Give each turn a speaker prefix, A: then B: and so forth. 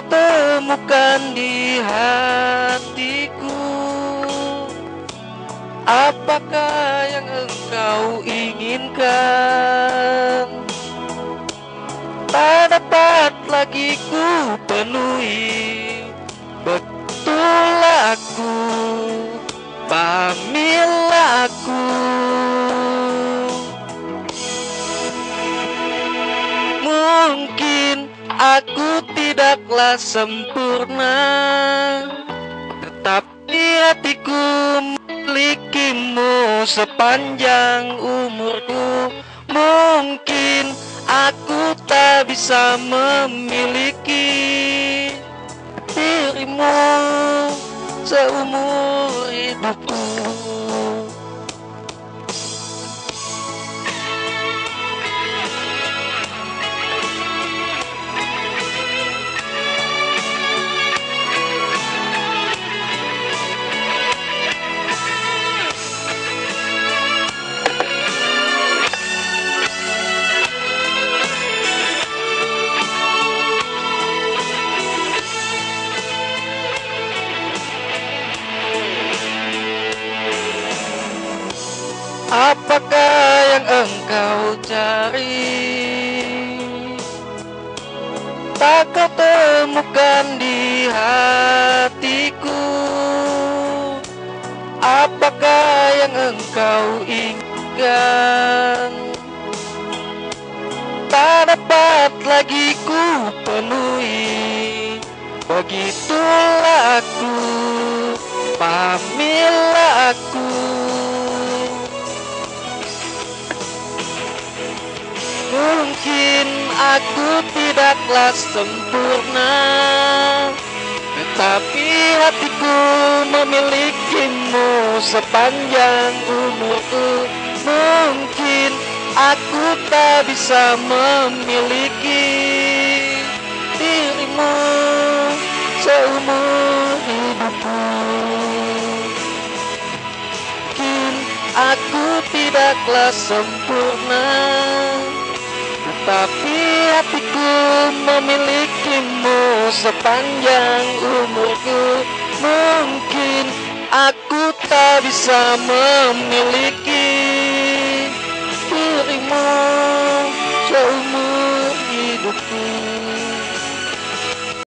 A: kau temukan di hatiku. Apakah yang engkau inginkan? Tak dapat lagi ku penuhi. Betul aku, pahamilah aku. Mungkin aku tidaklah sempurna, tetapi hatiku memilikimu sepanjang umurku. Mungkin aku tak bisa memiliki dirimu seumur hidupku. Apakah yang engkau cari? Tak kau temukan di hatiku. Apakah yang engkau inginkan? Tak dapat lagi ku penuhi. Begitulah aku, pahamilah aku. Mungkin aku tidaklah sempurna, tetapi hatiku memilikimu sepanjang umurku. Mungkin aku tak bisa memiliki dirimu seumur hidupku. Mungkin aku tidaklah sempurna, tetapi hatiku memilikimu sepanjang umurku. Mungkin aku tak bisa memiliki